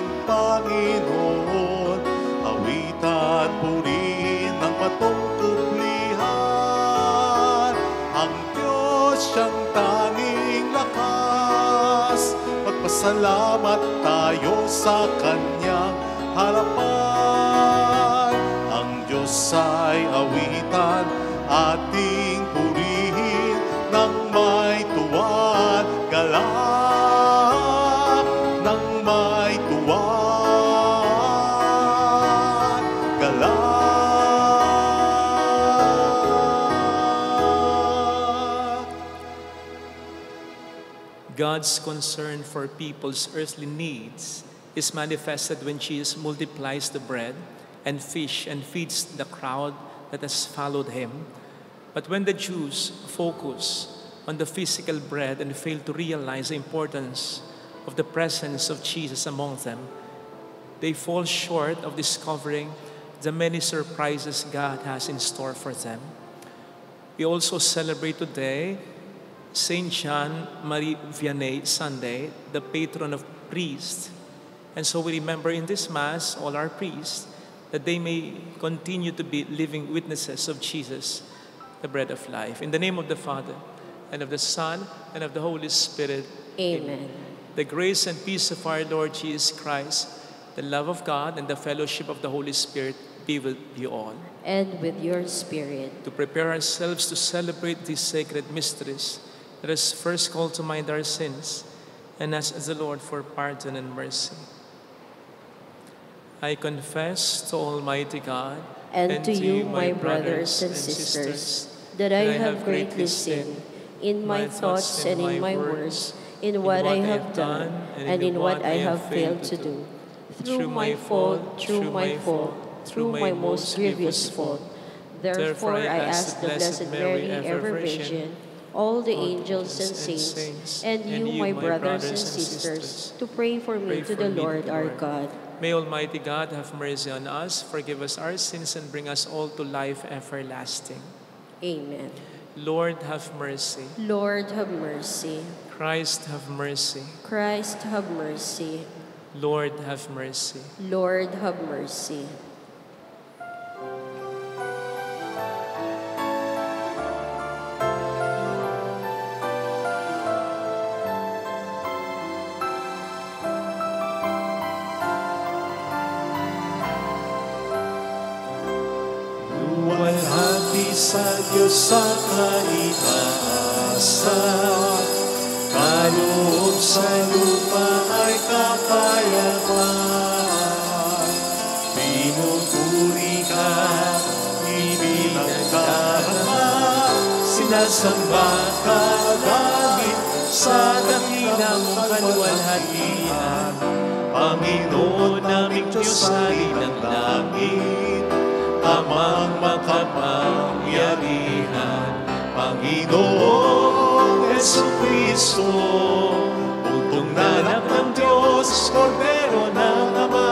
aming Panginoon. Awitan, purihin ang patungkulihan. Ang Diyos siyang tanging lakas. Magpasalamat tayo sa Kanyang harapan. Ang Diyos ay awitan, ating purihin ng may tuwa at galak, ng may tuwa at galak. God's concern for people's earthly needs is manifested when Jesus multiplies the bread and fish and feeds the crowd that has followed him. But when the Jews focus on the physical bread and fail to realize the importance of the presence of Jesus among them, they fall short of discovering the many surprises God has in store for them. We also celebrate today Saint John Marie Vianney Sunday, the patron of priests. And so we remember in this Mass all our priests, that they may continue to be living witnesses of Jesus, the bread of life. In the name of the Father, and of the Son, and of the Holy Spirit. Amen. The grace and peace of our Lord Jesus Christ, the love of God, and the fellowship of the Holy Spirit be with you all. And with your spirit. To prepare ourselves to celebrate these sacred mysteries, let us first call to mind our sins and ask the Lord for pardon and mercy. I confess to Almighty God and to you, my brothers and sisters, that I have greatly sinned in my thoughts and in my words, in what I have done and in what I have failed to do. Through my fault, through my most grievous fault. Therefore I ask the Blessed Mary, ever Virgin, all the angels and saints, and you, my brothers and sisters, to pray for me to the Lord our God. May Almighty God have mercy on us, forgive us our sins, and bring us all to life everlasting. Amen. Lord, have mercy. Lord, have mercy. Christ, have mercy. Christ, have mercy. Lord, have mercy. Lord, have mercy. Sa Diyos sa kaitaasan, kaloob sa lupa ay kapayapaan. Pinupuri ka, ibinagdarama, sinasamba ka langit sa dakilang kaluwalhatian. Panginoon naming Diyos ay ng langit, amang makapangyarihan, Panginoong Jesucristo, bugtong na anak ng Diyos, Kordero ng Ama.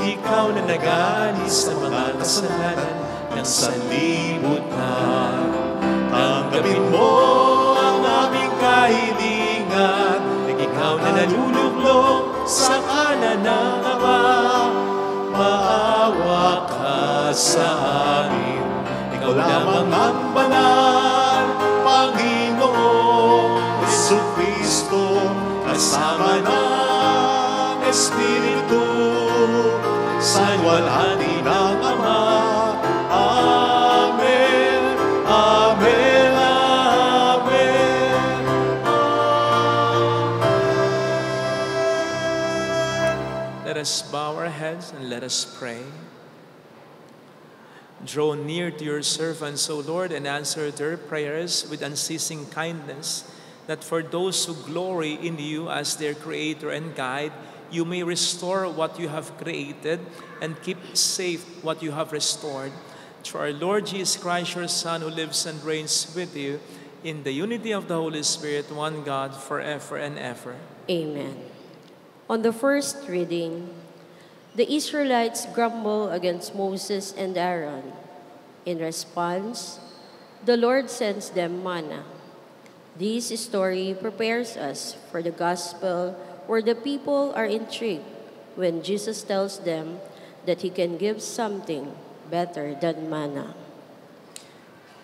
Ikaw na nag-alis sa mga kasalanan ng sanlibutan. Tanggapin mo ang aming kahilingan, nang ikaw na nalulublog sa kanan ng Ama. Maawa ka sa amin, ikaw lamang ang banal, Panginoong Jesucristo, kasama ng Espiritu, sa walhati ng Ama. Amen, Amen, Amen. Let us bow our heads and let us pray. Draw near to your servants, O Lord, and answer their prayers with unceasing kindness, that for those who glory in you as their Creator and Guide, you may restore what you have created and keep safe what you have restored. Through our Lord Jesus Christ, your Son, who lives and reigns with you in the unity of the Holy Spirit, one God, forever and ever. Amen. On the first reading, the Israelites grumble against Moses and Aaron. In response, the Lord sends them manna. This story prepares us for the gospel where the people are intrigued when Jesus tells them that he can give something better than manna.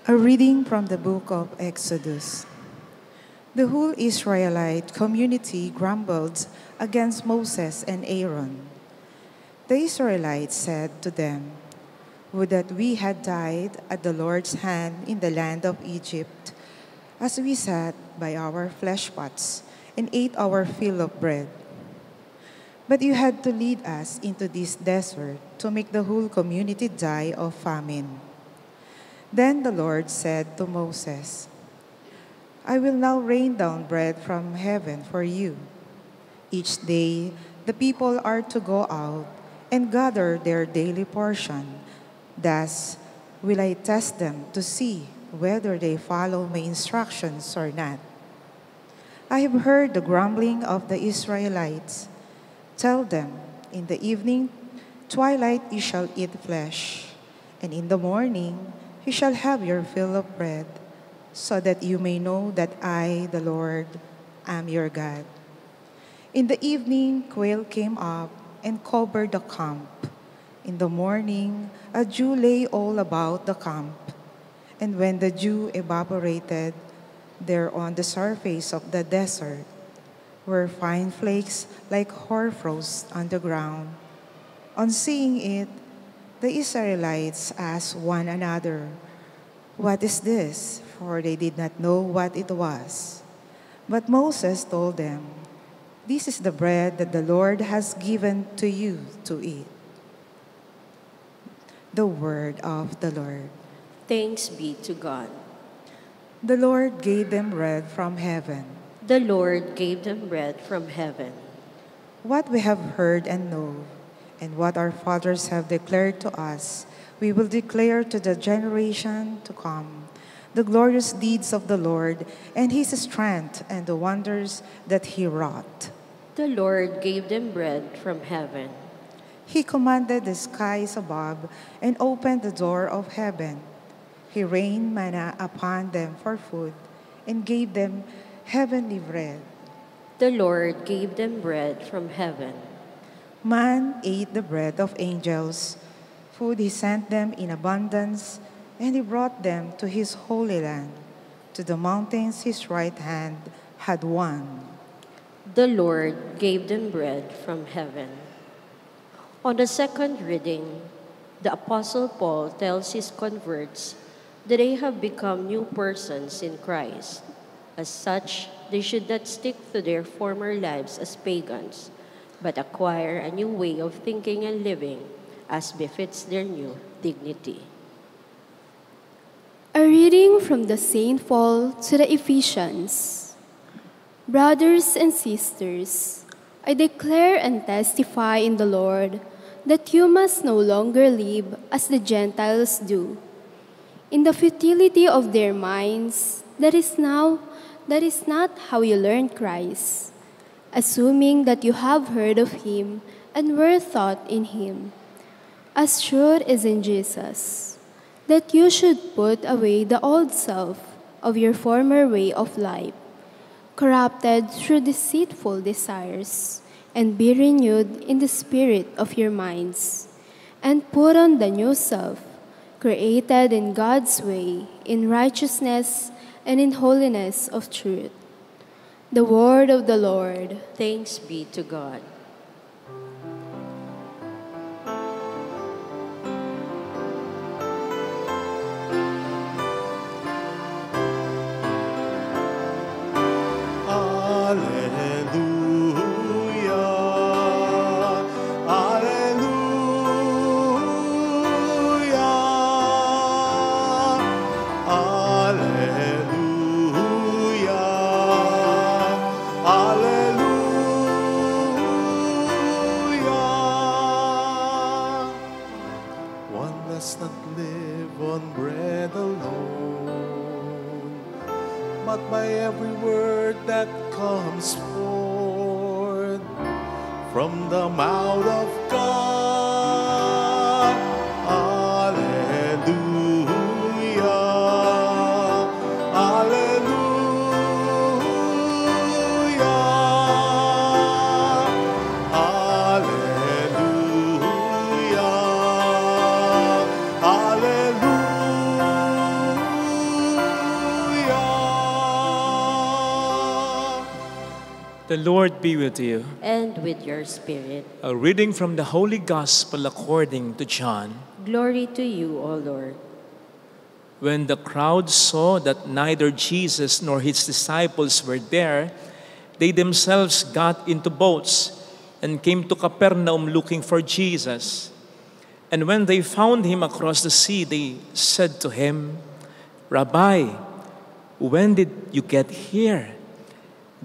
A reading from the book of Exodus. The whole Israelite community grumbled against Moses and Aaron. The Israelites said to them, "Would that we had died at the Lord's hand in the land of Egypt, as we sat by our flesh pots and ate our fill of bread. But you had to lead us into this desert to make the whole community die of famine." Then the Lord said to Moses, "I will now rain down bread from heaven for you. Each day the people are to go out and gather their daily portion. Thus will I test them to see whether they follow my instructions or not. I have heard the grumbling of the Israelites. Tell them, in the evening twilight you shall eat flesh, and in the morning you shall have your fill of bread, so that you may know that I, the Lord, am your God." In the evening quail came up and covered the camp. In the morning a dew lay all about the camp, and when the dew evaporated, there on the surface of the desert were fine flakes like hoarfrost on the ground. On seeing it, the Israelites asked one another, "What is this?" For they did not know what it was. But Moses told them, "This is the bread that the Lord has given to you to eat." The word of the Lord. Thanks be to God. The Lord gave them bread from heaven. The Lord gave them bread from heaven. What we have heard and know, and what our fathers have declared to us, we will declare to the generation to come, the glorious deeds of the Lord and his strength and the wonders that he wrought. The Lord gave them bread from heaven. He commanded the skies above and opened the door of heaven. He rained manna upon them for food and gave them heavenly bread. The Lord gave them bread from heaven. Man ate the bread of angels. Food he sent them in abundance, and he brought them to his holy land, to the mountains his right hand had won. The Lord gave them bread from heaven. On the second reading, the Apostle Paul tells his converts that they have become new persons in Christ. As such, they should not stick to their former lives as pagans, but acquire a new way of thinking and living as befits their new dignity. A reading from the Saint Paul to the Ephesians. Brothers and sisters, I declare and testify in the Lord that you must no longer live as the Gentiles do, in the futility of their minds. That is not how you learned Christ, assuming that you have heard of him and were taught in him, as sure as in Jesus, that you should put away the old self of your former way of life, corrupted through deceitful desires, and be renewed in the spirit of your minds, and put on the new self, created in God's way, in righteousness and in holiness of truth. The word of the Lord. Thanks be to God. From the mouth of God. Alleluia. Alleluia. Alleluia. Lord be with you. and with your spirit. A reading from the Holy Gospel according to John. Glory to you, O Lord. When the crowd saw that neither Jesus nor his disciples were there, they themselves got into boats and came to Capernaum looking for Jesus. And when they found him across the sea, they said to him, Rabbi, when did you get here?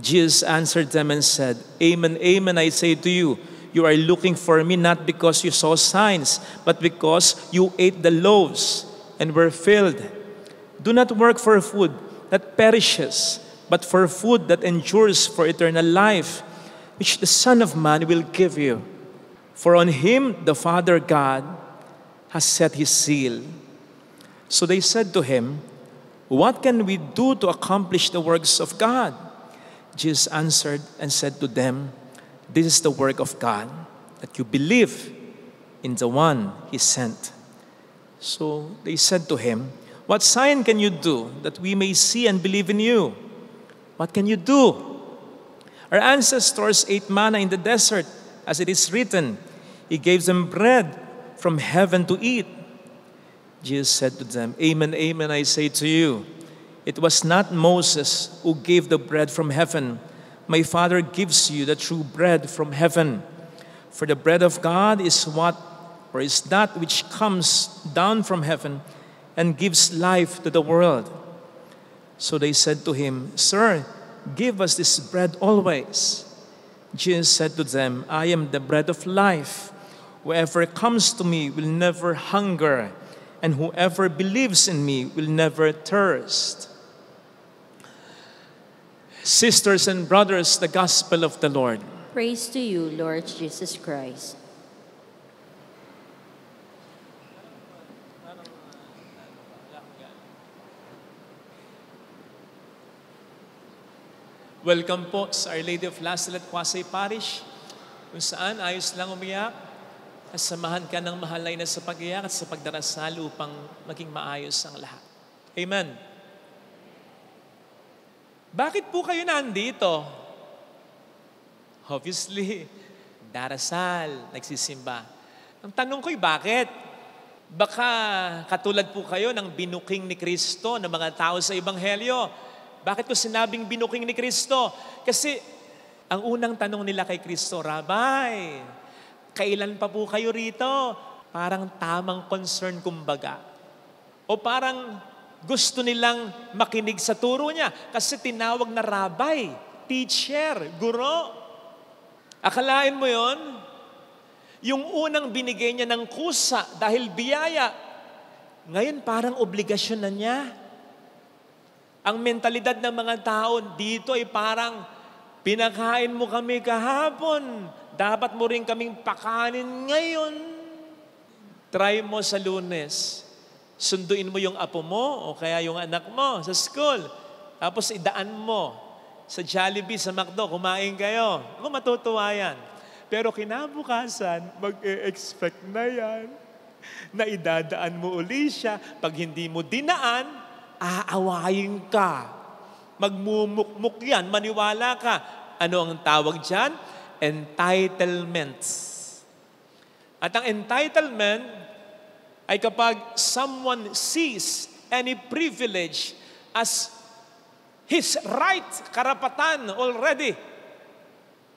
Jesus answered them and said, Amen, amen, I say to you, you are looking for me not because you saw signs, but because you ate the loaves and were filled. Do not work for food that perishes, but for food that endures for eternal life, which the Son of Man will give you. For on him the Father God has set his seal. So they said to him, What can we do to accomplish the works of God? Jesus answered and said to them, This is the work of God, that you believe in the one he sent. So they said to him, What sign can you do that we may see and believe in you? What can you do? Our ancestors ate manna in the desert, as it is written, He gave them bread from heaven to eat. Jesus said to them, Amen, amen, I say to you, it was not Moses who gave the bread from heaven. My Father gives you the true bread from heaven. For the bread of God is that which comes down from heaven and gives life to the world. So they said to him, Sir, give us this bread always. Jesus said to them, I am the bread of life. Whoever comes to me will never hunger, and whoever believes in me will never thirst. Sisters and brothers, the gospel of the Lord. Praise to you, Lord Jesus Christ. Welcome po sa Our Lady of Lasalle at Quasay Parish, kung saan ayos lang umiyak, kasamahan ka ng mahalay na sa pag-iyak at sa pagdarasal upang maging maayos ang lahat. Amen. Bakit po kayo nandito? Obviously, darasal, nagsisimba. Ang tanong ko'y bakit? Baka katulad po kayo ng binuking ni Kristo ng mga tao sa Ebanghelyo. Bakit ko sinabing binuking ni Kristo? Kasi ang unang tanong nila kay Kristo, Rabbi, kailan pa po kayo rito? Parang tamang concern kumbaga. O parang gusto nilang makinig sa turo niya kasi tinawag na rabbi, teacher, guro. Akalain mo yon? Yung unang binigay niya ng kusa dahil biyaya, ngayon parang obligasyon na niya. Ang mentalidad ng mga tao dito ay parang pinakain mo kami kahapon, dapat mo rin kaming pakanin ngayon. Try mo sa Lunes. Sunduin mo yung apo mo o kaya yung anak mo sa school. Tapos idaan mo sa Jollibee, sa McDo, kumain kayo. Ako matutuwa yan. Pero kinabukasan, mag-e-expect na yan na idadaan mo uli siya. Pag hindi mo dinaan, aawayin ka. Magmumukmuk yan, maniwala ka. Ano ang tawag dyan? Entitlements. At ang entitlement ay kapag someone sees any privilege as his right, karapatan already.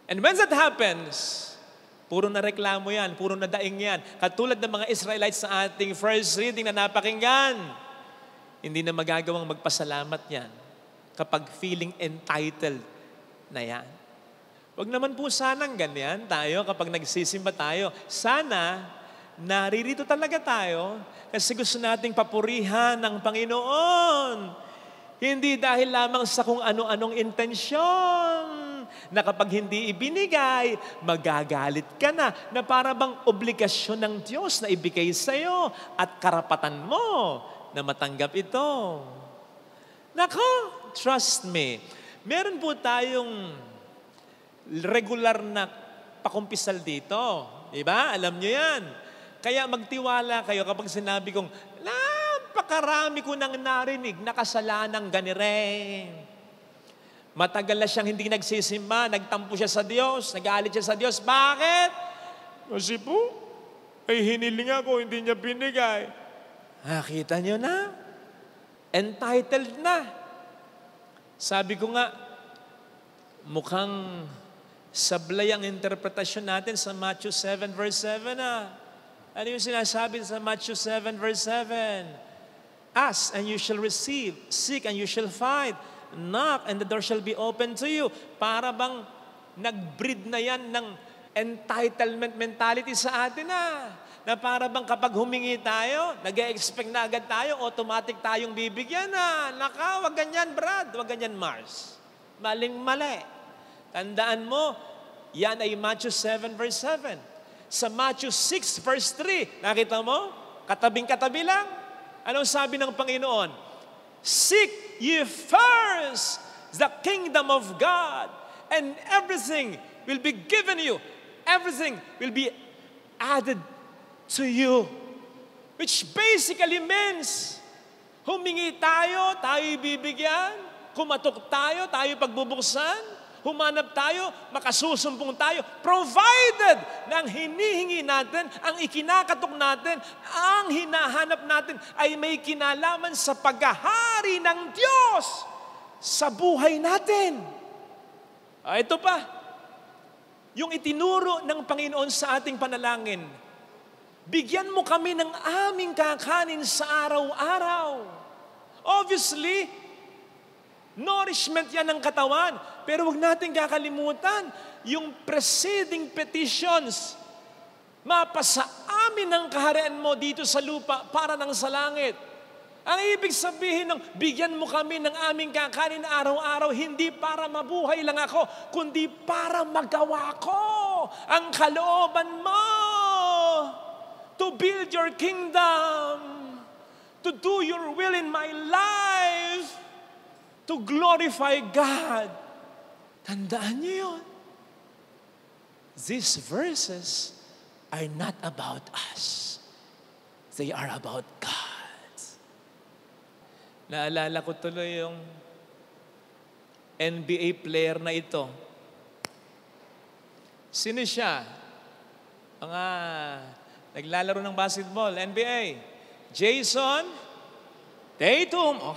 And when that happens, puro na reklamo yan, puro na daing yan. Katulad ng mga Israelites sa ating first reading na napakinggan, hindi na magagawang magpasalamat yan kapag feeling entitled na yan. Huwag naman po sanang ganyan tayo kapag nagsisimba tayo. Sana naririto talaga tayo kasi gusto nating papurihan ng Panginoon. Hindi dahil lamang sa kung ano-anong intensyon na kapag hindi ibinigay, magagalit ka na para bang obligasyon ng Diyos na ibigay sa'yo at karapatan mo na matanggap ito. Nako, trust me. Meron po tayong regular na pakumpisal dito. Diba? Alam nyo yan. Kaya magtiwala kayo kapag sinabi kong, napakarami ko nang narinig na kasalanang ganire. Matagal na siyang hindi nagsisimba, nagtampo siya sa Diyos, nagalit siya sa Diyos. Bakit? Kasi po, ay hiniling ako, hindi niya binigay. Kita niyo na? Entitled na. Sabi ko nga, mukhang sablay ang interpretasyon natin sa Matthew 7 verse 7 Ano yung sinasabi sa Matthew 7 verse 7? Ask and you shall receive, seek and you shall find, knock and the door shall be open to you. Para bang nag-breed na yan ng entitlement mentality sa atin na para bang kapag humingi tayo, nag-expect na agad tayo, automatic tayong bibigyan Naka, wag ganyan Brad, wag ganyan Mars. Maling-mali. Tandaan mo, yan ay Matthew 7 verse 7. Sa Matthew 6 verse 3, nakita mo? Katabing-katabi lang. Anong sabi ng Panginoon? Seek ye first the kingdom of God, and everything will be given you. Everything will be added to you. Which basically means, humingi tayo, tayo ibibigyan. Kumatok tayo, tayo pagbubuksan. Humanap tayo, makasusumpong tayo, provided na ang hinihingi natin, ang ikinakatok natin, ang hinahanap natin ay may kinalaman sa paghahari ng Diyos sa buhay natin. Ito pa, yung itinuro ng Panginoon sa ating panalangin, bigyan mo kami ng aming kakanin sa araw-araw. Obviously, nourishment yan ng katawan. Pero huwag natin kakalimutan yung preceding petitions. Mapasa amin ang kaharian mo dito sa lupa para ng sa langit. Ang ibig sabihin ng bigyan mo kami ng aming kakanin araw-araw, hindi para mabuhay lang ako, kundi para magawa ko ang kalooban mo. To build your kingdom. To do your will in my life. To glorify God. Tandaan niyo yun. These verses are not about us. They are about God. Naalala ko tuloy yung NBA player na ito. Sino siya? Mga naglalaro ng basketball, NBA. Jason Tatum. Oh,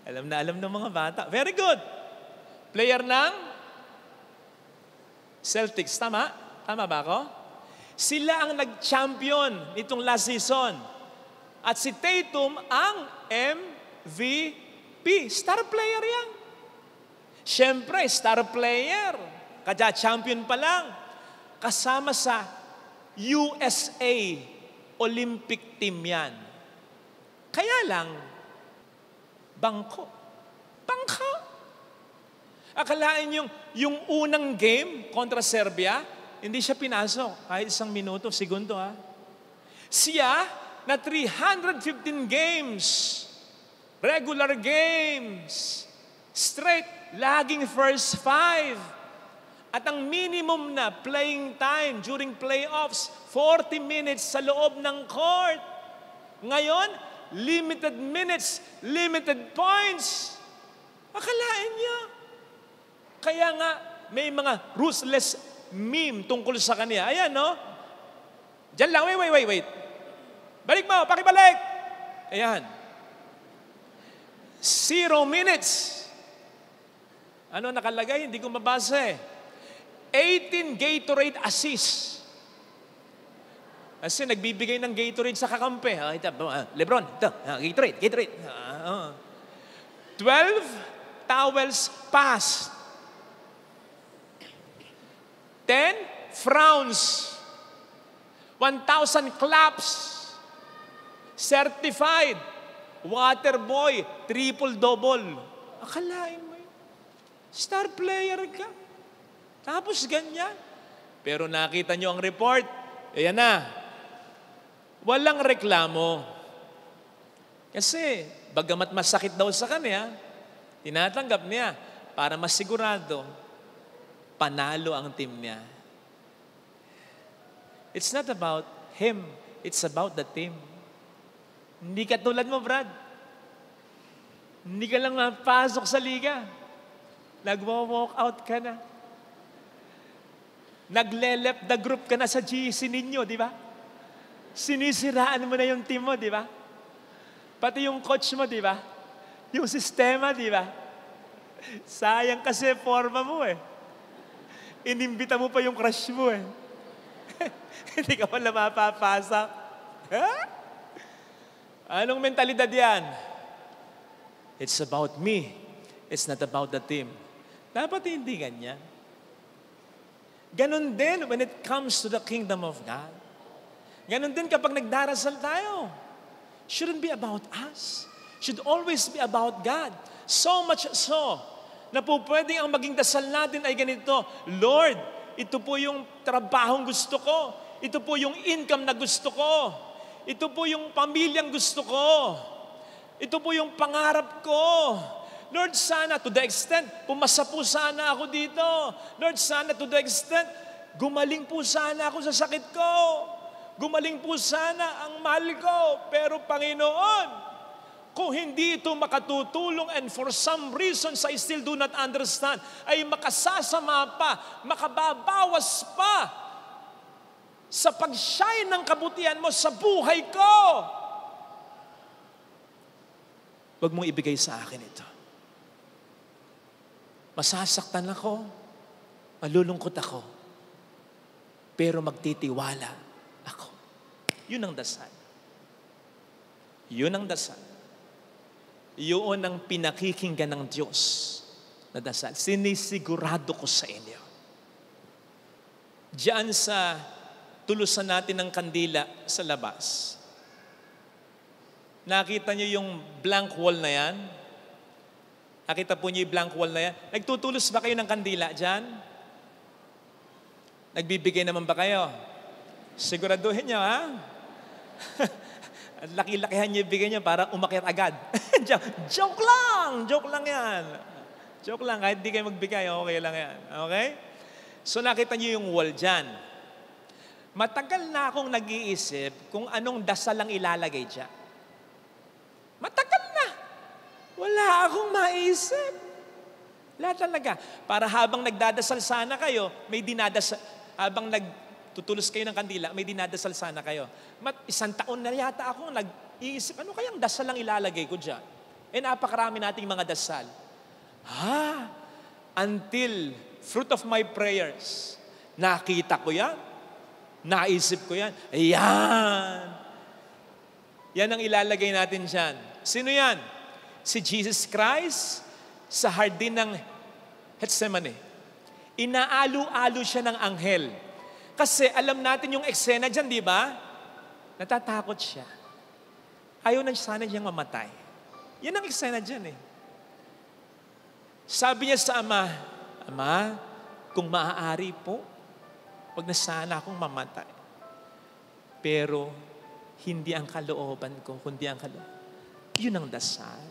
alam na alam ng mga bata. Very good. Player ng Celtics. Tama? Tama ba ako? Sila ang nag-champion nitong last season. At si Tatum ang MVP. Star player yan. Siyempre, star player. Kaya champion pa lang. Kasama sa USA Olympic team yan. Kaya lang, bangko. Akalain yung unang game kontra Serbia, hindi siya pinasok kahit 1 minuto, segundo Siya na 315 games, regular games, straight, laging first 5. At ang minimum na playing time during playoffs, 40 minutes sa loob ng court. Ngayon, limited minutes, limited points. Akalain niya. Kaya nga, may mga ruthless meme tungkol sa kanya. Ayan, no? Diyan lang, wait. Balik mo, pakibalik. Ayan. 0 minutes. Ano nakalagay? Hindi ko mabasa 18 Gatorade assists. Kasi nagbibigay ng Gatorade sa kakampi. Lebron, ito, Gatorade. 12 towels passed. 10 frowns. 1,000 claps. Certified. Water boy, triple-double. Akalain mo yun. Star player ka. Tapos ganyan. Pero nakita nyo ang report. Ayan na. Walang reklamo. Kasi, bagamat masakit daw sa kanya, tinatanggap niya para masigurado, panalo ang team niya. It's not about him. It's about the team. Hindi ka tulad mo, Brad. Hindi ka lang napasok sa liga. Nagwo-walk out ka na. Nagle-left the group ka na sa GC ninyo, di ba? Sinisiraan mo na yung team mo, di ba? Pati yung coach mo, di ba? Yung sistema, di ba? Sayang kasi forma mo eh. Inimbita mo pa yung crush mo eh. Hindi ka pala mapapasak. Ha? Anong mentalidad yan? It's about me. It's not about the team. Dapat hindi ganyan. Ganon din when it comes to the kingdom of God. Ganon din kapag nagdarasal tayo. Shouldn't be about us. Should always be about God. So much so, na po pwedeng ang maging dasal natin ay ganito, Lord, ito po yung trabahong gusto ko. Ito po yung income na gusto ko. Ito po yung pamilyang gusto ko. Ito po yung pangarap ko. Lord, sana to the extent, pumasa po sana ako dito. Lord, sana to the extent, gumaling po sana ako sa sakit ko. Gumaling po sana ang mahal ko. Pero Panginoon, kung hindi ito makatutulong and for some reasons I still do not understand, ay makasasama pa, makababawas pa sa pag-shine ng kabutihan mo sa buhay ko. Huwag mong ibigay sa akin ito. Masasaktan ako, malulungkot ako, pero magtitiwala ako. Yun ang dasal. Yun ang dasal. Yun ang pinakikinggan ng Diyos na dasal. Sinisigurado ko sa inyo. Diyan sa tulusan natin ng kandila sa labas, nakita niyo yung blank wall na yan? Nakita po niyo yung blank wall na yan? Nagtutulos ba kayo ng kandila dyan? Nagbibigay naman ba kayo? Siguraduhin niyo, ha? Laki-lakihan niyo ibigay niyo para umakyat agad. Joke lang! Joke lang yan. Joke lang, kahit di kayo magbigay, okay lang yan. Okay? So nakita niyo yung wall dyan. Matagal na akong nag-iisip kung anong dasal ang ilalagay dyan. Matagal na. Wala akong maisip. Wala talaga. Para habang nagdadasal sana kayo, may dinadasal. Habang nagtutulos kayo ng kandila, may dinadasal sana kayo. Isang taon na yata ako nag-iisip, ano kayang dasal ang ilalagay ko dyan? Napakarami nating mga dasal. Until fruit of my prayers, nakita ko yan. Naisip ko yan. Ayan. Yan ang ilalagay natin dyan. Sino yan? Si Jesus Christ sa hardin ng Gethsemane. Inaalu-alu siya ng anghel. Kasi alam natin yung eksena dyan, di ba? Natatakot siya. Ayaw na sana niyang mamatay. Yan ang eksena dyan eh. Sabi niya sa Ama, Ama, kung maaari po, wag na sana akong mamatay. Pero hindi ang kalooban ko, kundi ang kalooban. Yun ang dasal.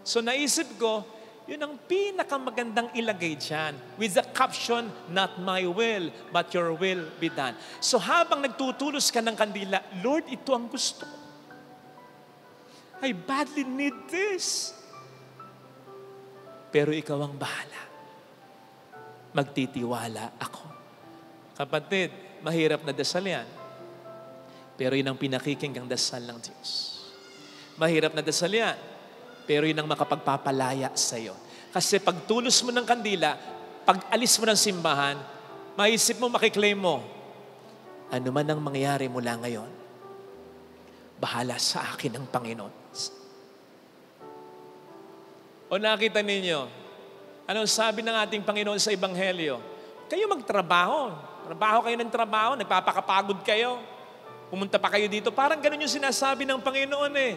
So naisip ko, yun ang pinakamagandang ilagay dyan. With the caption, not my will, but your will be done. So habang nagtutulos ka ng kandila, Lord, ito ang gusto ko. I badly need this. Pero ikaw ang bahala. Magtitiwala ako. Kapatid, mahirap na dasal yan. Pero yun ang pinakikinggang dasal ng Diyos. Mahirap na dasal yan. Pero yun ang makapagpapalaya sa iyo. Kasi pag tulos mo ng kandila, pag alis mo ng simbahan, maisip mo, makiklaim mo, ano man ang mangyari mula ngayon, bahala sa akin ang Panginoon. O nakita ninyo, anong sabi ng ating Panginoon sa Ebanghelyo? Kayo magtrabaho. Trabaho kayo ng trabaho, nagpapakapagod kayo. Pumunta pa kayo dito. Parang ganun yung sinasabi ng Panginoon eh.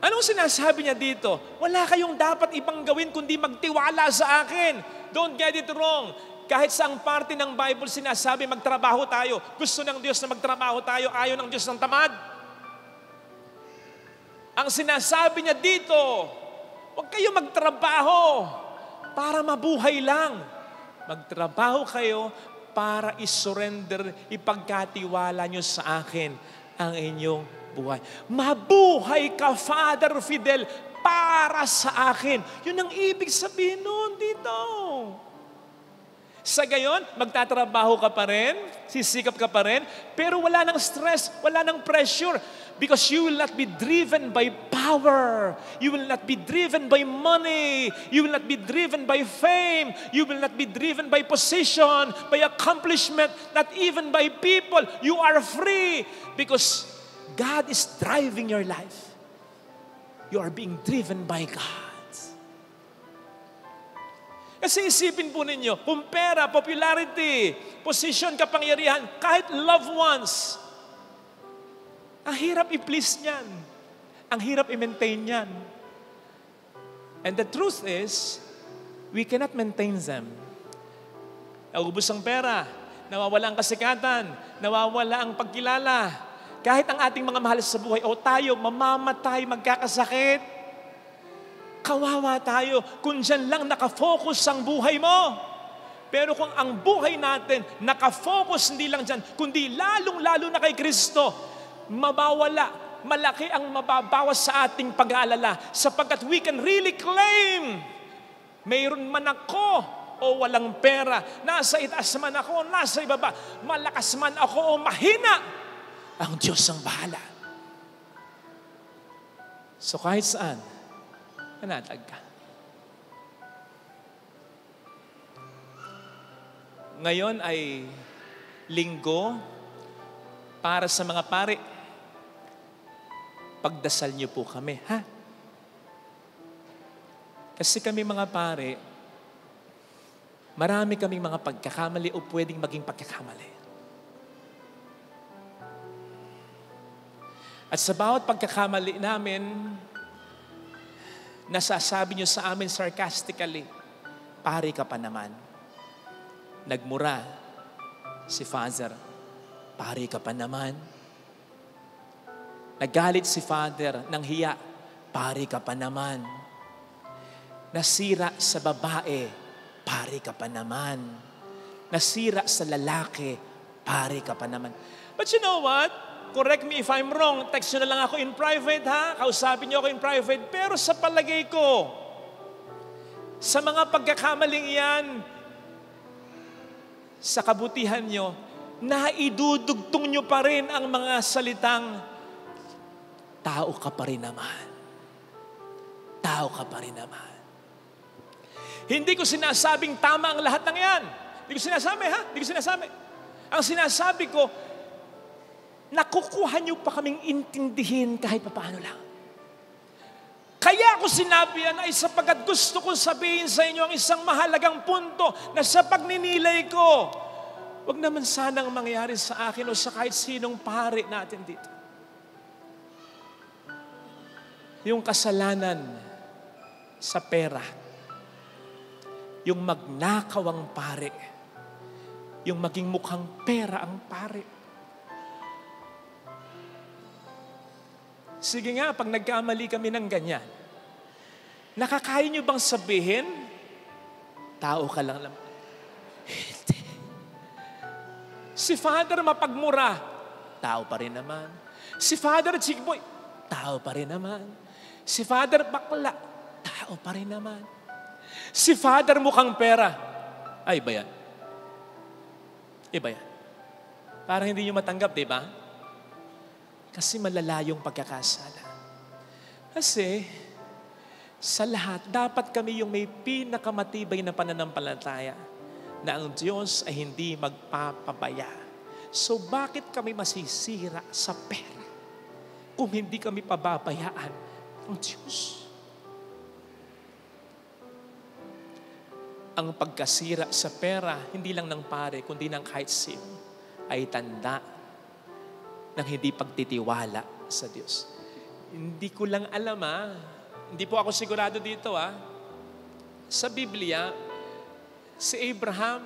Anong sinasabi niya dito? Wala kayong dapat ibang gawin kundi magtiwala sa akin. Don't get it wrong. Kahit sa ang parte ng Bible sinasabi magtrabaho tayo. Gusto ng Diyos na magtrabaho tayo. Ayaw ng Diyos ng tamad. Ang sinasabi niya dito, huwag kayo magtrabaho para mabuhay lang. Magtrabaho kayo para isurrender, ipagkatiwala nyo sa akin ang inyong buhay. Mabuhay ka, Father Fidel, para sa akin. Yun ang ibig sabihin nun dito. Sa gayon, magtatrabaho ka pa rin, sisikap ka pa rin, pero wala nang stress, wala nang pressure. Because you will not be driven by power. You will not be driven by money. You will not be driven by fame. You will not be driven by position, by accomplishment, not even by people. You are free because God is driving your life. You are being driven by God. Kasi isipin po ninyo, kung pera, popularity, position, kapangyarihan, kahit loved ones, ang hirap i-please niyan. Ang hirap i-maintain niyan. And the truth is, we cannot maintain them. Naubos ang pera, nawawala ang kasikatan, nawawala ang pagkilala. Kahit ang ating mga mahal sa buhay, o tayo, mamamatay, magkakasakit, kawawa tayo kung dyan lang nakafocus ang buhay mo. Pero kung ang buhay natin nakafocus hindi lang dyan, kundi lalong-lalo na kay Kristo, mabawala, malaki ang mababawas sa ating pag-aalala sapagkat we can really claim, mayroon man ako o walang pera, nasa itaas man ako, nasa ibaba, malakas man ako o mahina, ang Diyos ang bahala. So kahit saan, nanatag ka. Ngayon ay linggo para sa mga pari. Pagdasal niyo po kami, ha? Kasi kami mga pari, marami kaming mga pagkakamali o pwedeng maging pagkakamali. At sa bawat pagkakamali namin, nasasabi niyo sa amin sarcastically, pari ka pa naman. Nagmura si Father, pari ka pa naman. Nagalit si Father ng hiya, pari ka pa naman. Nasira sa babae, pari ka pa naman. Nasira sa lalaki, pari ka pa naman. But you know what? Correct me if I'm wrong. Text nyo na lang ako in private, ha? Kausapin nyo ako in private. Pero sa palagay ko, sa mga pagkakamaling yan, sa kabutihan nyo, naidudugtong nyo pa rin ang mga salitang, tao ka pa rin naman. Tao ka pa rin naman. Hindi ko sinasabing tama ang lahat ng yan. Hindi ko sinasabi, ha? Hindi ko sinasabi. Ang sinasabi ko, nakukuha niyo pa kaming intindihin kahit paano lang. Kaya ako sinabi yan ay sapagkat gusto kong sabihin sa inyo ang isang mahalagang punto na sa pagninilay ko, wag naman sanang mangyari sa akin o sa kahit sinong pari natin dito. Yung kasalanan sa pera, yung magnakaw ang pari, yung maging mukhang pera ang pari. Sige nga, pag nagkamali kami ng ganyan, nakakaya nyo bang sabihin, tao ka lang naman? Hindi. Si Father mapagmura, tao pa rin naman. Si Father chikboy, tao pa rin naman. Si Father bakla, tao pa rin naman. Si Father mukhang pera, ay iba yan. Iba yan. Parang hindi nyo matanggap, di ba? Kasi malala yung pagkakasala. Kasi sa lahat, dapat kami yung may pinakamatibay na pananampalataya na ang Diyos ay hindi magpapabaya. So bakit kami masisira sa pera kung hindi kami pababayaan ng Diyos? Ang pagkasira sa pera, hindi lang ng pare, kundi ng kahit sino, ay tanda ng hindi pagtitiwala sa Diyos. Hindi ko lang alam, hindi po ako sigurado dito. Sa Biblia, si Abraham,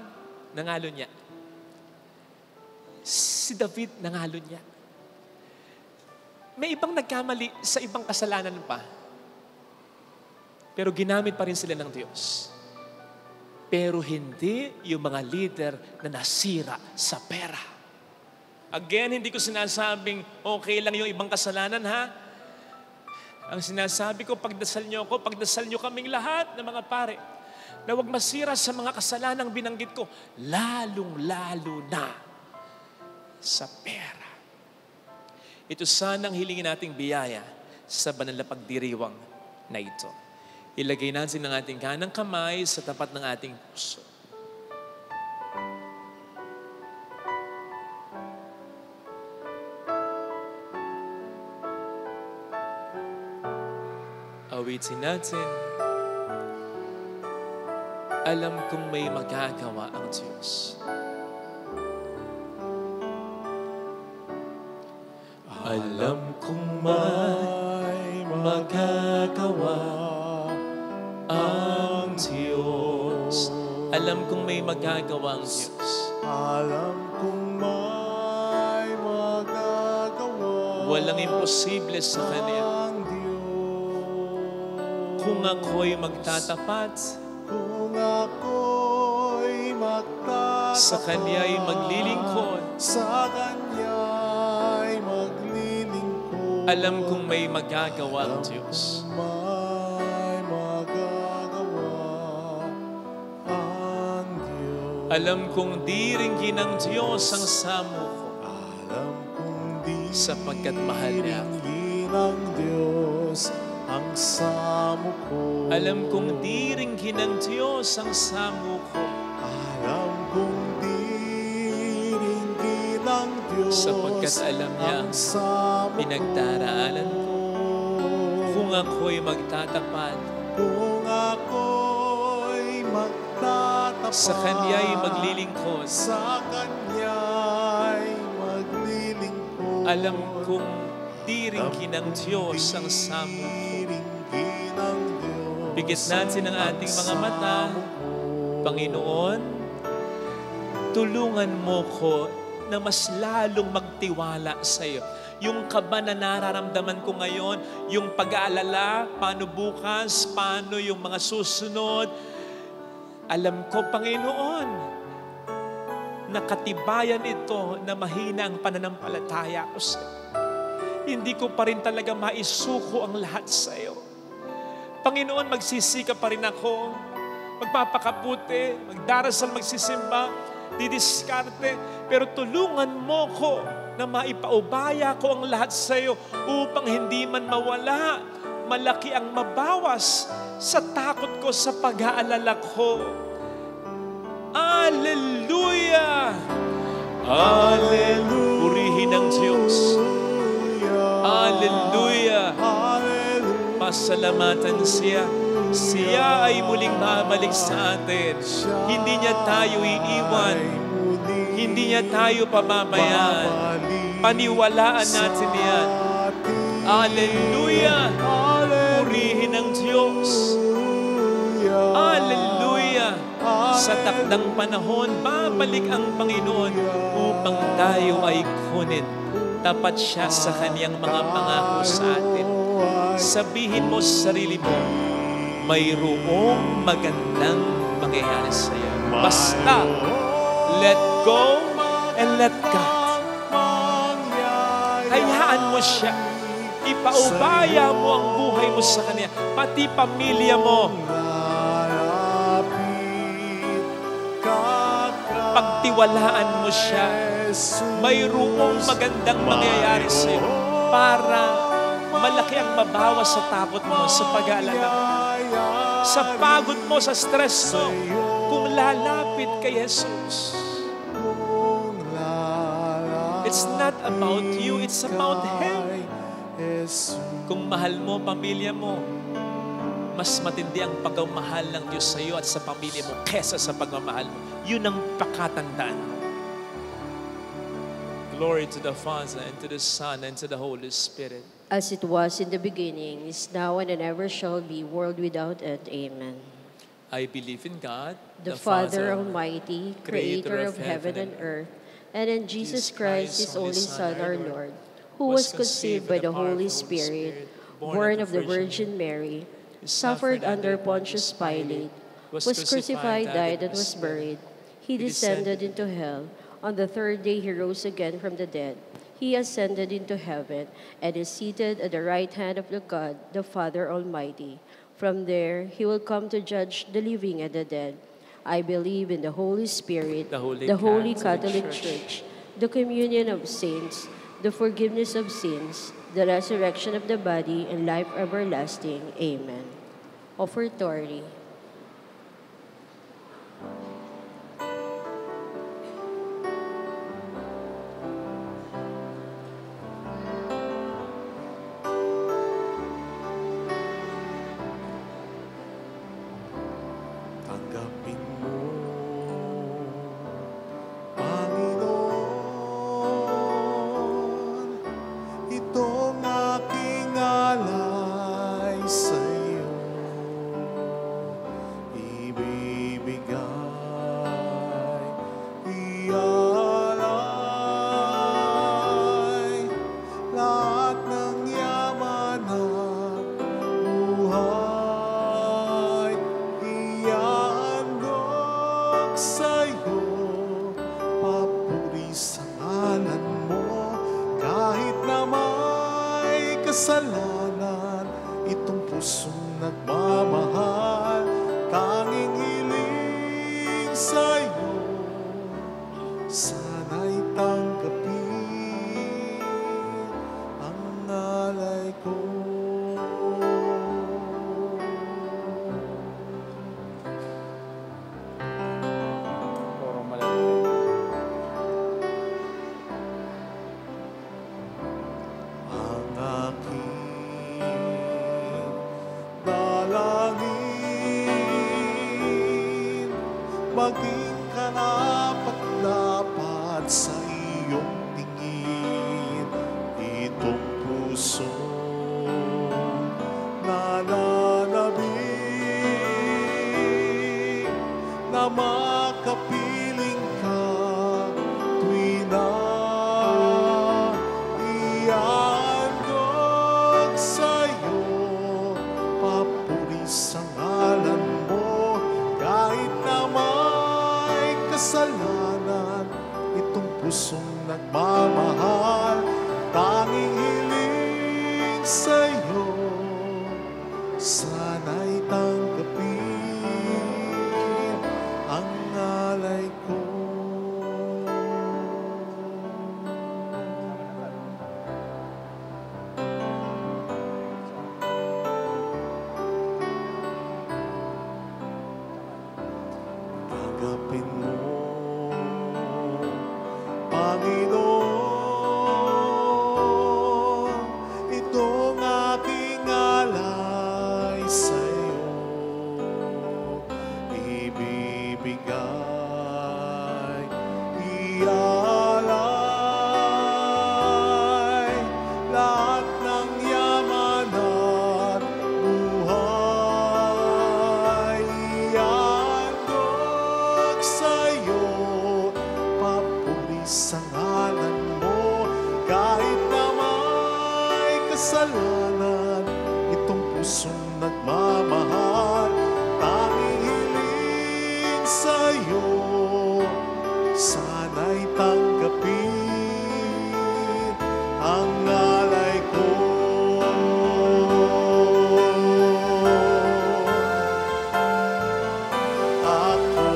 nangalo niya. Si David, nangalo niya. May ibang nagkamali sa ibang kasalanan pa. Pero ginamit pa rin sila ng Diyos. Pero hindi yung mga leader na nasira sa pera. Again, hindi ko sinasabing okay lang yung ibang kasalanan, ha? Ang sinasabi ko, pagdasal niyo ako, pagdasal niyo kaming lahat ng mga pare, na huwag masira sa mga kasalanang binanggit ko, lalong-lalo na sa pera. Ito sanang hilingin nating biyaya sa banal na pagdiriwang na ito. Ilagay natin ang ating kanang kamay sa tapat ng ating puso. Awitin natin. Alam kong may magagawa ang Diyos. Alam kong may magagawa ang Diyos. Alam kong may magagawa ang Diyos. Alam kong may magagawa Walang imposible sa Kanya. ang Diyos. Kung ako'y magtatapat, Kung ako'y magtatapat sa Kanya'y maglilingkod, sa Kanya'y maglilingkod, alam kong may magagawa ang Diyos. may magagawa ang Diyos. Alam kong di ringgin ng Diyos ang samo ko, Alam kong di sapagkat mahal niya ako. ringgin ng Diyos ang samo ko. Alam kong di ringgin ng Diyos ang samo ko, Alam kong di ringgin ng Diyos sapagkat alam niya ang samo ko. pinagdaraanan ko. Kung ako'y magtatapat, Kung ako'y magtatapat sa Kanya'y maglilingkod, sa Kanya'y maglilingkod, alam kong di ringgin ng Diyos ang samo ko. ringgin ng Diyos Bigit natin ang ating mga mata. Panginoon, tulungan mo ko na mas lalong magtiwala sa iyo. Yung kaba na nararamdaman ko ngayon, yung pag-aalala, paano bukas, paano yung mga susunod. Alam ko, Panginoon, nakatibayan ito na mahina ang pananampalataya ko sa iyo. Hindi ko pa rin talaga maisuko ang lahat sa iyo. Panginoon, magsisika pa rin ako. Magpapakaputi, magdarasal, magsisimba, didiskarte. Pero tulungan mo ko na maipaubaya ko ang lahat sa iyo upang hindi man mawala, malaki ang mabawas sa takot ko, sa pag-aalala ko. Alleluia! Hallelujah. Purihin ang Diyos. Alleluia! Hallelujah. Pasalamatan siya. Siya ay muling babalik sa atin. Hindi niya tayo iiwan. Hindi niya tayo pababayaan. Paniwalaan natin yan. Alleluia! Purihin ang Diyos. Alleluia! Sa takdang panahon, babalik ang Panginoon upang tayo ay kunin. Tapat siya sa Kanyang mga pangako sa atin. Sabihin mo sa sarili mo, mayroong magandang mangyayari sa iyo. Basta, let go and let God. Hayaan mo siya. Ipaubaya mo ang buhay mo sa Kanya. Pati pamilya mo. Pagtiwalaan mo siya. Mayroong magandang mangyayari sa iyo para malaki ang mabawas sa takot mo, sa pag-aalala mo, sa pagod mo, sa stress mo, kung lalapit kay Jesus. It's not about you, it's about Him. Kung mahal mo pamilya mo, mas matindi ang pagmamahal ng Diyos sa iyo at sa pamilya mo kesa sa pagmamahal mo. Yun ang pakatandaan mo. Glory to the Father, and to the Son, and to the Holy Spirit. As it was in the beginning, is now, and ever shall be, world without end. Amen. I believe in God, The Father Almighty, creator of heaven and earth, and in Jesus Christ, His only Son, our Lord, who was conceived by the Holy Spirit, born of the Virgin Mary, suffered under Pontius Pilate, was crucified, died, and was buried. He descended into hell. On the third day He rose again from the dead. He ascended into heaven and is seated at the right hand of the God, the Father Almighty. From there, he will come to judge the living and the dead. I believe in the Holy Spirit, the Holy Catholic Church, the communion of saints, the forgiveness of sins, the resurrection of the body, and life everlasting. Amen. Offertory. Tanggapin mo, Panginoon, itong aking alay sa iyo. Ibibigay, ialay, lahat ng yaman at buhay, ihandog sa'yo. Papuri sa ngalan mo, kahit na may kasalanan, itong pusong nagmamahal, tanging hiling sa'yo. Sana'y tanggapin ang alay ko. Ang aking dalangin, maging karapat-dapat sa iyong tingin. Itong puso nananabik na makapiling ka tuwi na ihandog sa'yo. Papuri sa ngalan mo, kahit na may kasalanan, itong pusong nagmamahal, tanging hiling sa'yo. Sana'y tanggapin ang alay ko. Tanggapin mo, Panginoon, itong aking alay sa'yo. Ibibigay, ialay, lahat ng yaman at buhay, ihandog sa'yo. Papuri sa ngalan mo, kahit na may kasalanan, itong pusong nagmamahal, tanging hiling sa'yo. Sana'y tanggapin ang alay ko. Ako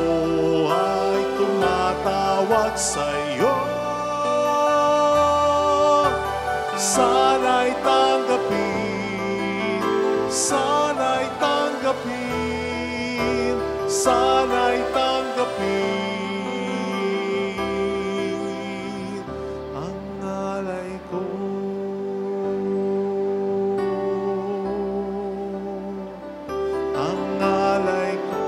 ay tumatawag sa'yo. Sana'y tanggapin, sana'y tanggapin, sana'y tanggapin ang alay ko. Ang alay ko.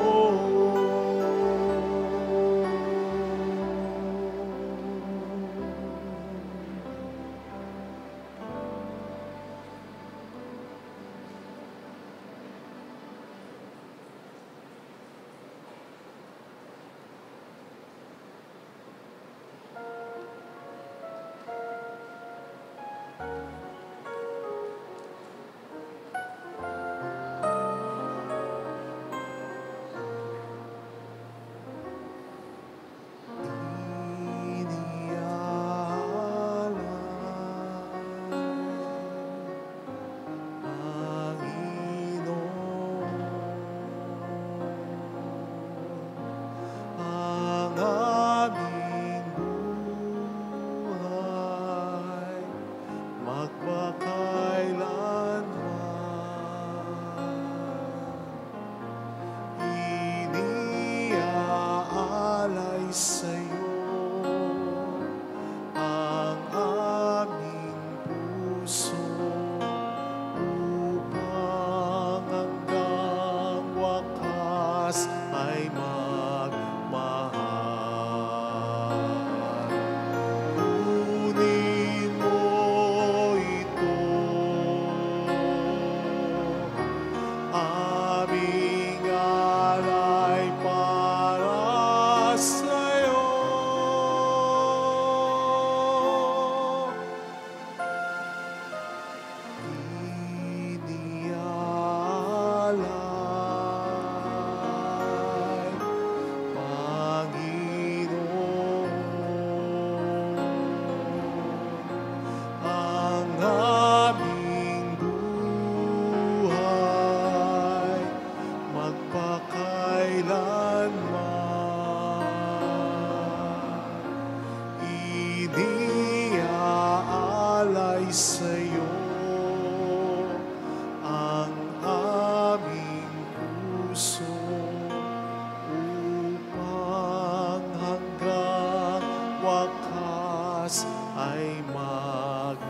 wakas ay magmahal.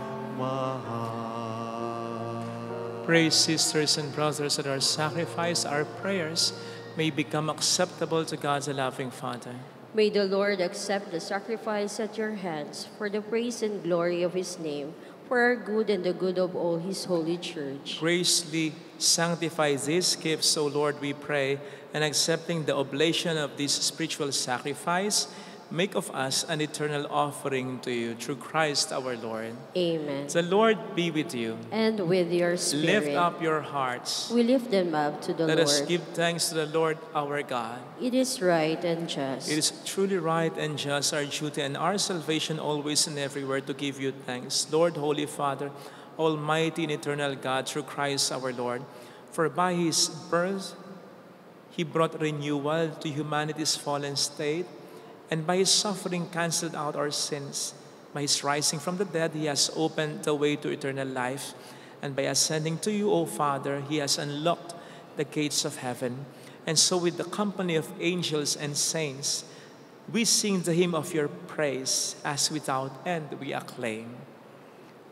Pray, sisters and brothers, that our sacrifice, our prayers, may become acceptable to God, the loving Father. May the Lord accept the sacrifice at your hands for the praise and glory of his name, for our good and the good of all his holy church. Graciously sanctify these gifts, O Lord, we pray, and accepting the oblation of this spiritual sacrifice, make of us an eternal offering to you through Christ our Lord. Amen. The Lord be with you. And with your spirit. Lift up your hearts. We lift them up to the Let Lord. us give thanks to the Lord our God. It is right and just. It is truly right and just, our duty and our salvation, always and everywhere, to give you thanks. Lord, Holy Father, Almighty and eternal God, through Christ our Lord, for by his birth he brought renewal to humanity's fallen state, and by his suffering canceled out our sins. By his rising from the dead, he has opened the way to eternal life. And by ascending to you, O Father, he has unlocked the gates of heaven. And so with the company of angels and saints, we sing the hymn of your praise, as without end we acclaim.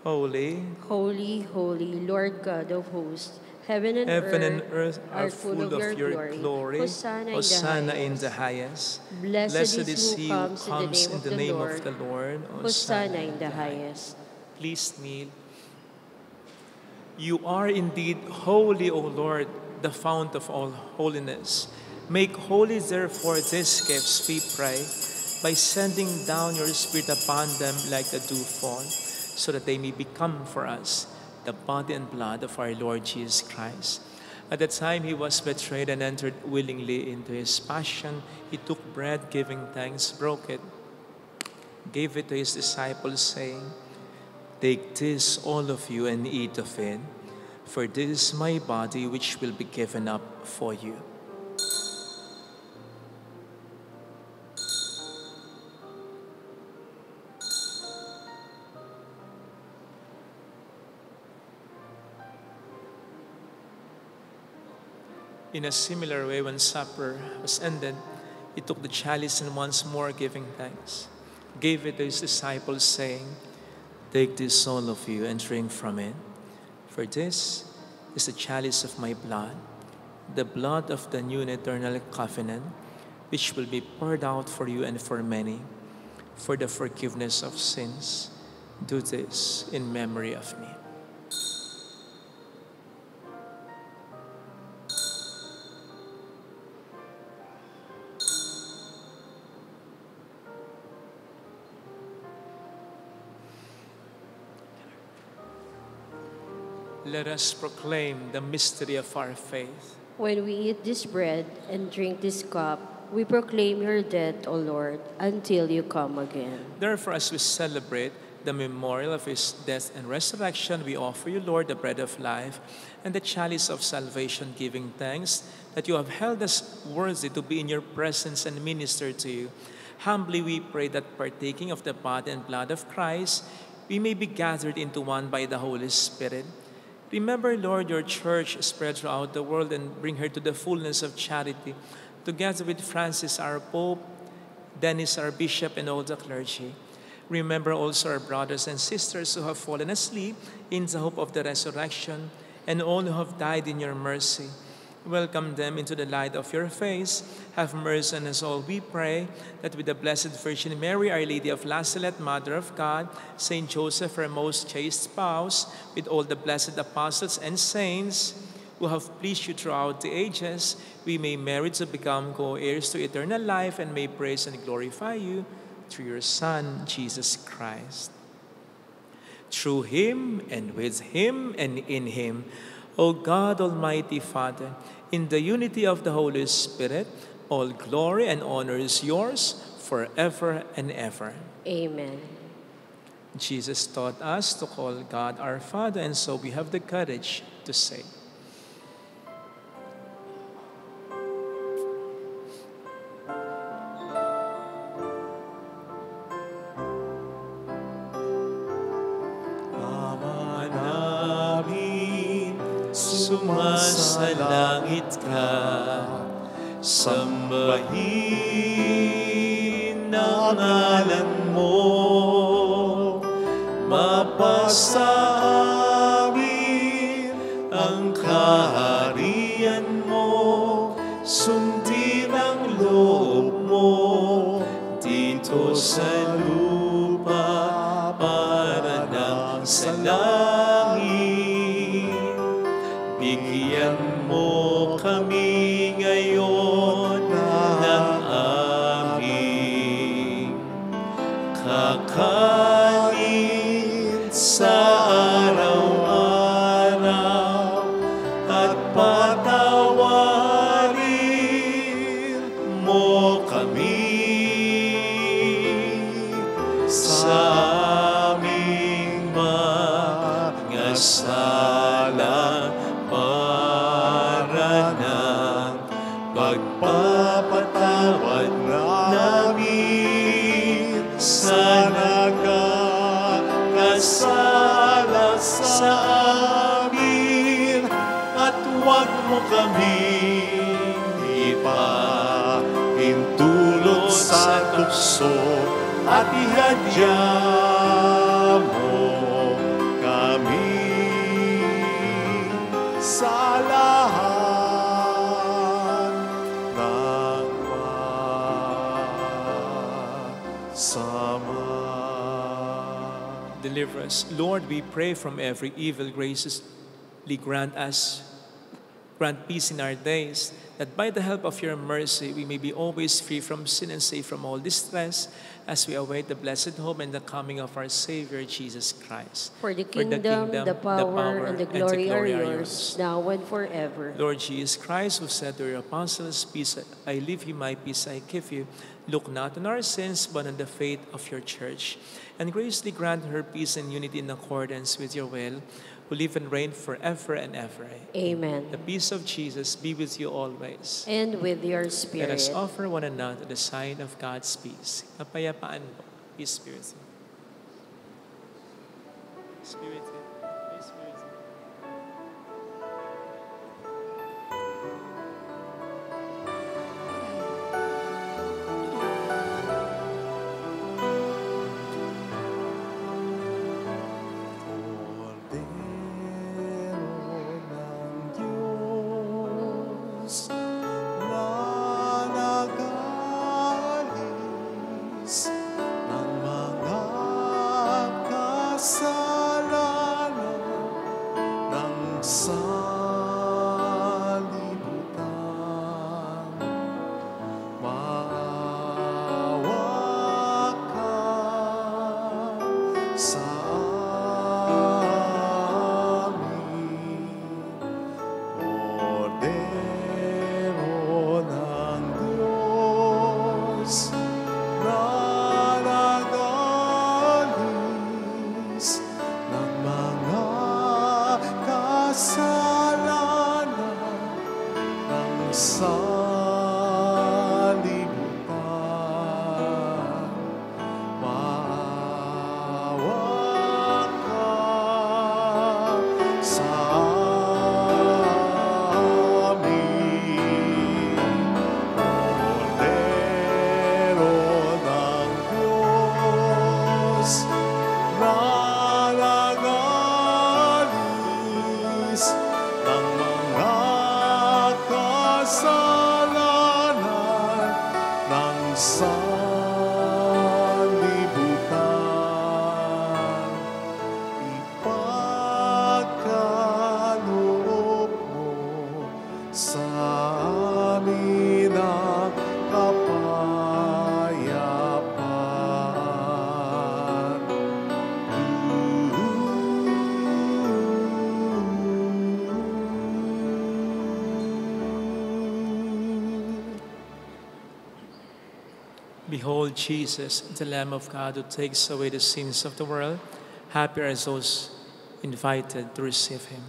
Holy, Holy, holy, Lord God of hosts, heaven and earth are full of your glory. Hosanna in the highest. Blessed is he who who comes in the name of the Lord. Hosanna in the highest. Please kneel. You are indeed holy, O Lord, the fount of all holiness. Make holy, therefore, these gifts, we pray, by sending down your Spirit upon them like the dewfall, so that they may become for us the body and blood of our Lord Jesus Christ. At the time he was betrayed and entered willingly into his passion, he took bread, giving thanks, broke it, gave it to his disciples, saying, "Take this, all of you, and eat of it, for this is my body which will be given up for you." In a similar way, when supper was ended, he took the chalice and once more giving thanks, gave it to his disciples, saying, "Take this, all of you, and drink from it. For this is the chalice of my blood, the blood of the new and eternal covenant, which will be poured out for you and for many, for the forgiveness of sins. Do this in memory of me." Let us proclaim the mystery of our faith. When we eat this bread and drink this cup, we proclaim your death, O Lord, until you come again. Therefore, as we celebrate the memorial of his death and resurrection, we offer you, Lord, the bread of life and the chalice of salvation, giving thanks that you have held us worthy to be in your presence and minister to you. Humbly we pray that, partaking of the body and blood of Christ, we may be gathered into one by the Holy Spirit. Remember, Lord, your church spread throughout the world and bring her to the fullness of charity, together with Francis, our Pope, Dennis, our Bishop, and all the clergy. Remember also our brothers and sisters who have fallen asleep in the hope of the resurrection, and all who have died in your mercy. Welcome them into the light of your face. Have mercy on us all, we pray, that with the Blessed Virgin Mary, Our Lady of La Salette, Mother of God, Saint Joseph, her most chaste spouse, with all the blessed apostles and saints who have pleased you throughout the ages, we may merit to become co-heirs to eternal life and may praise and glorify you through your Son, Jesus Christ. Through him, and with him, and in him, O God, Almighty Father, in the unity of the Holy Spirit, all glory and honor is yours forever and ever. Amen. Jesus taught us to call God our Father, and so we have the courage to say, Ama namin, sumasalangit ka, sambahin na ngalan mo, mapasa amin ang kaharian mo, sundin ang loob mo dito sa lupa para nang sa langit. Bigyan mo kami ngayon ng aming kakanin sa araw-araw at patawarin mo kami sa aming mga sala para ng pagpapatawad namin sa nagkakasala sa amin, at huwag mo kaming ipahintulot sa tukso, at ihadya mo kami sa lahat ng masama. Deliver us. Lord, we pray from every evil. Graciously grant peace in our days, that by the help of your mercy we may be always free from sin and safe from all distress, as we await the blessed hope and the coming of our Savior, Jesus Christ. For the kingdom, the power, and the glory are yours, now and forever. Lord Jesus Christ, who said to your apostles, "Peace I leave you, my peace I give you," look not on our sins, but on the faith of your church, and graciously grant her peace and unity in accordance with your will, who live and reign forever and ever. Amen. The peace of Jesus be with you always. And with your Let spirit. us offer one another the sign of God's peace. Kapayapaan po. Peace, Spirit. Spirit. Peace, Spirit. Behold Jesus, the Lamb of God who takes away the sins of the world. Happy are those invited to receive him.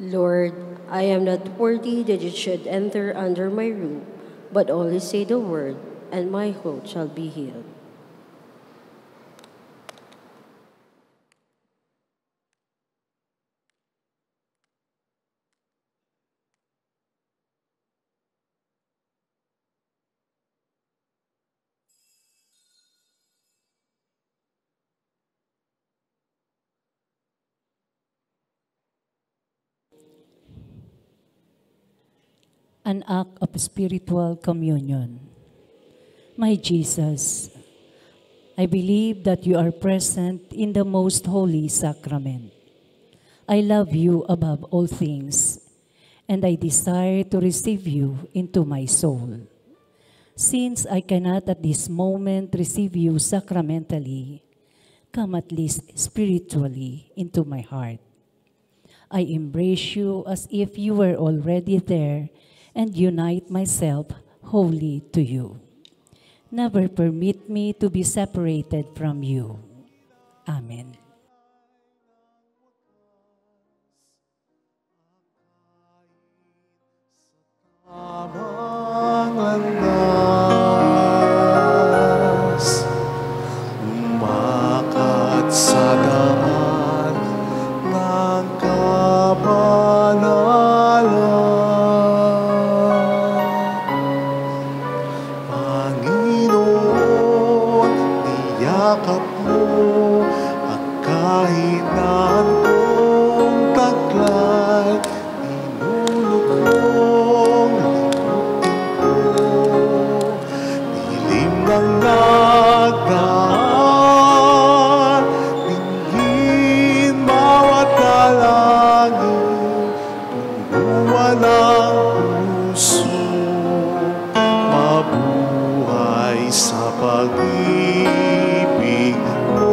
Lord, I am not worthy that you should enter under my roof, but only say the word, and my heart shall be healed. an act of spiritual communion. My Jesus, I believe that you are present in the most holy sacrament. I love you above all things, and I desire to receive you into my soul. Since I cannot at this moment receive you sacramentally, come at least spiritually into my heart. I embrace you as if you were already there and unite myself wholly to you. Never permit me to be separated from you. Amen. Tamang landas, umakat sa daan ng kabanalan. Panginoon, niyakap mo ang kahinaan kong taglay. Ng nagdaan, dinggin bawat dalangin, tungguan ang puso, mabuhay sa pag-ibig mo.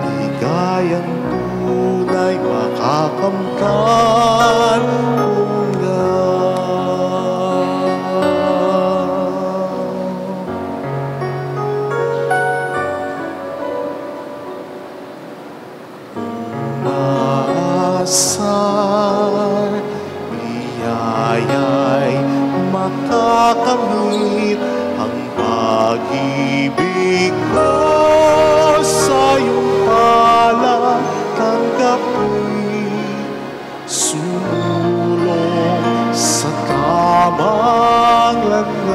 Ligayang tunay makakamtan, asal, biyaya'y makakamit ang pag-ibig ko sa iyong palad. Tanggapin, sumulong sa tamang landas,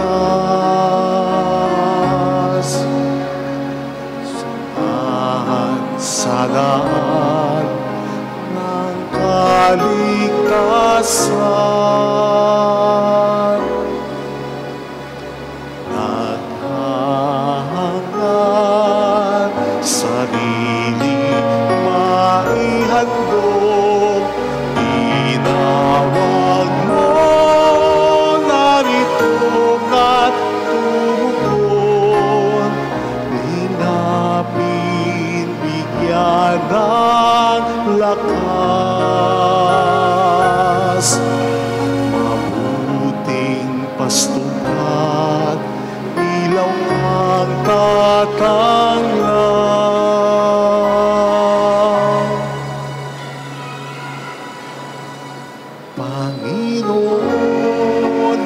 samahan sa daan ng kaligtasan. Naghahangad, sarili maihandog, tinawag mo, narito at tumugon. Linapin, bigyan ng lakas, mabuting pastukat, ilaw kang tatanglaw. Panginoon,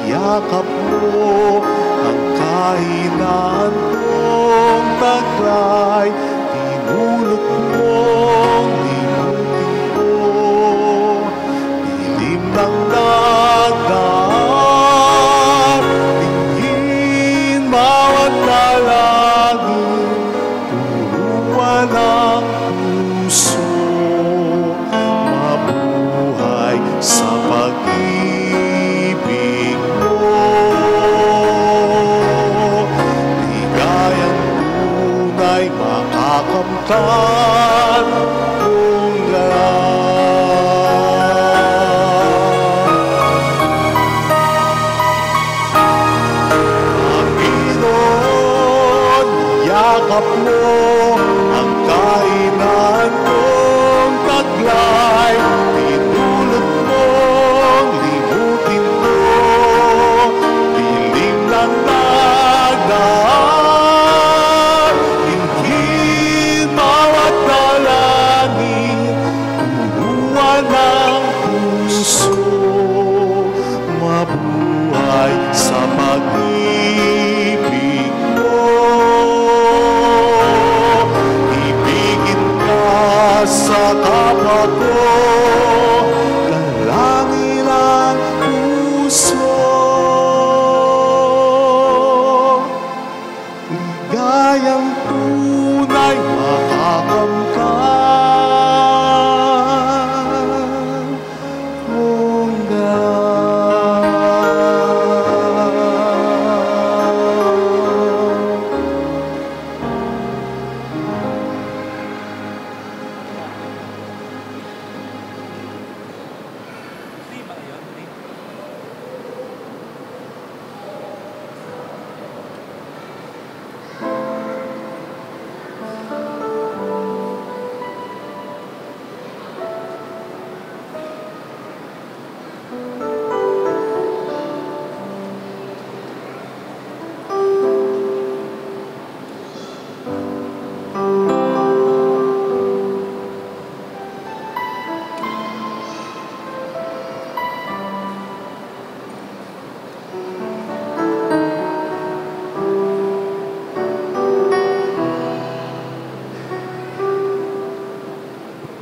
niyakap mo ang kahinaan kong taglay, tinulot mong limutin ko, dilim ng dagdaan, dinggin bawat dalangin, turuan ang puso, mabuhay sa pag-ibig mo. Ligayang tunay makakamtan kung Panginoon, yakap mo ang kahinaan kong taglay, tinulot mong limutin ko, dilim lang dagdaan, dinggin bawat dalangin, turuan ng puso, mabuhay sa pag-ibig mo. Ibigin ka sa kapwa ko, dalangin ang puso. Ligayang tunay makakamtan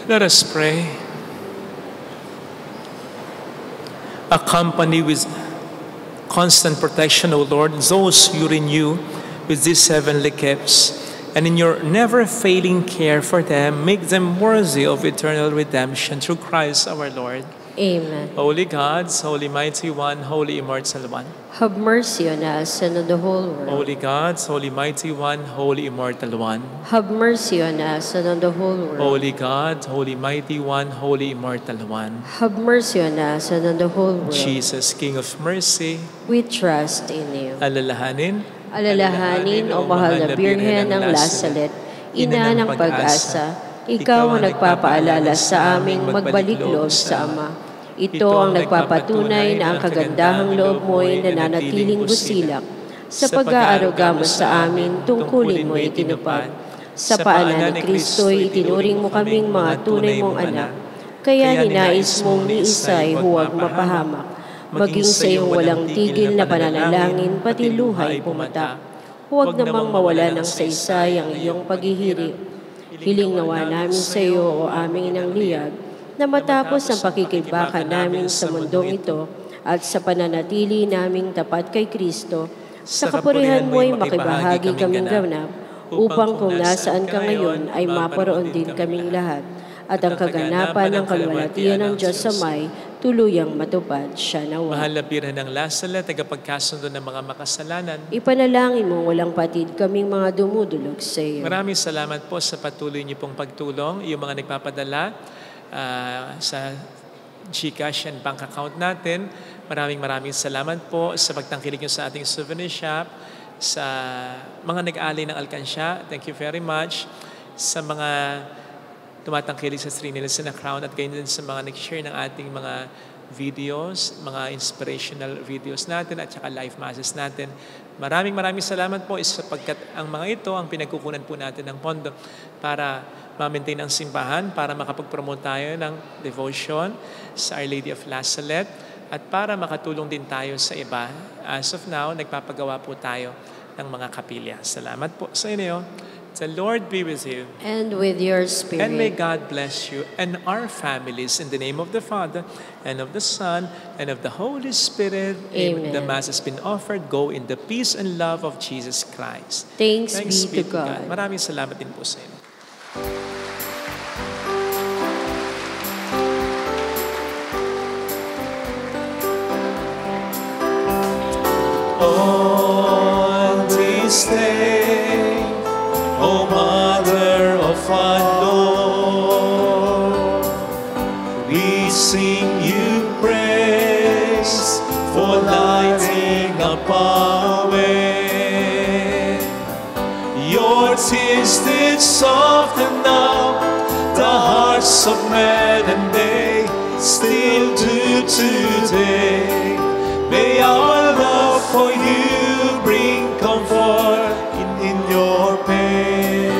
Let us pray. Accompany with constant protection, O Lord, those you renew with these heavenly gifts, and in your never-failing care for them, make them worthy of eternal redemption through Christ our Lord. Amen. Holy Gods, Holy Mighty One, Holy Immortal One. Have mercy on us and on the whole world. Holy Gods, Holy Mighty One, Holy Immortal One. Have mercy on us and on the whole world. Holy God, Holy Mighty One, Holy Immortal One. Have mercy on us and on the whole world. Jesus, King of Mercy, We trust in you. alalahanin, Alalahanin, O mahal na Birhen ng Lasalet, ina ng pag-asa, ikaw ang nagpapaalala sa aming magbalik loob sa Ama. Ito ang nagpapatunay na ang kagandahang loob mo ay nananatiling busilak. Sa pag-aaruga mo sa amin, tungkulin mo itinupad. Sa paanan ni Kristo'y itinuring mo kaming mga tunay mong anak. Kaya ninais mong ni Isay huwag mapahamak. Maging sa iyong walang tigil na pananalangin, pati luhay pumatak. Huwag namang mawala ng saysay ang iyong paghihiri. Hiling nawa namin sa iyo, o aming inang liyag, na matapos ang pakikibakan namin sa mundong ito at sa pananatili naming tapat kay Kristo, sa kapurihan mo'y makibahagi kaming ganap, upang kung nasaan ka ngayon ay maparoon din kaming lahat, at ang kaganapan ng kalwalhatian ng Diyos sa may tuluyang matupad siya nawa. mahal na Birhen ng Lasalet, tagapagkasundo ng mga makasalanan. Ipanalangin mo walang patid kaming mga dumudulog sa iyo. Maraming salamat po sa patuloy niyo pong pagtulong. Yung mga nagpapadala sa GCash and bank account natin. Maraming salamat po sa pagtangkilik niyo sa ating souvenir shop, sa mga nag-aalay ng alkansya. Thank you very much. Sa mga tumatangkilik sa Sri Nielsen na Crown at ganyan din sa mga nag-share ng ating mga videos, mga inspirational videos natin at saka live masses natin. Maraming salamat po sapagkat ang mga ito ang pinagkukunan po natin ng pondo para ma-maintain ang simbahan, para makapag-promote tayo ng devotion sa Our Lady of Lasalet at para makatulong din tayo sa iba. As of now, nagpapagawa po tayo ng mga kapilya. Salamat po sa inyo. The Lord be with you. And with your spirit. And may God bless you and our families in the name of the Father and of the Son and of the Holy Spirit. Amen. The Mass has been offered. Go in the peace and love of Jesus Christ. Thanks be to God. Maraming salamat din po sa inyo. On this day, O Mother of our Lord, we sing you praise for lighting up our way. Your tears did soften up the hearts of men, and they still do today. May our love for you bring comfort in your pain.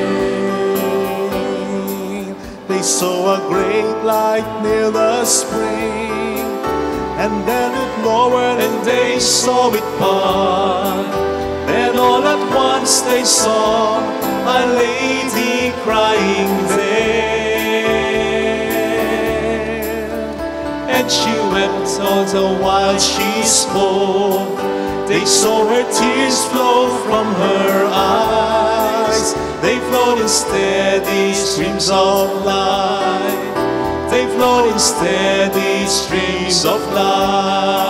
They saw a great light near the spring, and then it lowered And they saw it part. Then all at once they saw a lady crying there. And she wept all the while she spoke. They saw her tears flow from her eyes. They flowed in steady streams of light. They flowed in steady streams of light.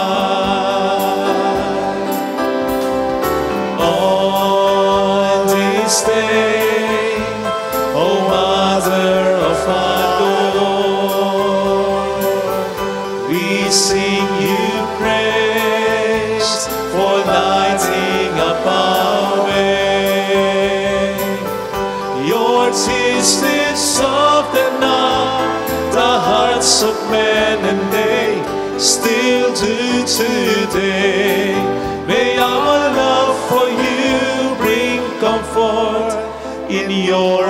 On this day, O Mother of our Lord, we sing you praise for lighting up our way. Your tears did soften up the hearts of men, and they still do today. May our love for you bring comfort in your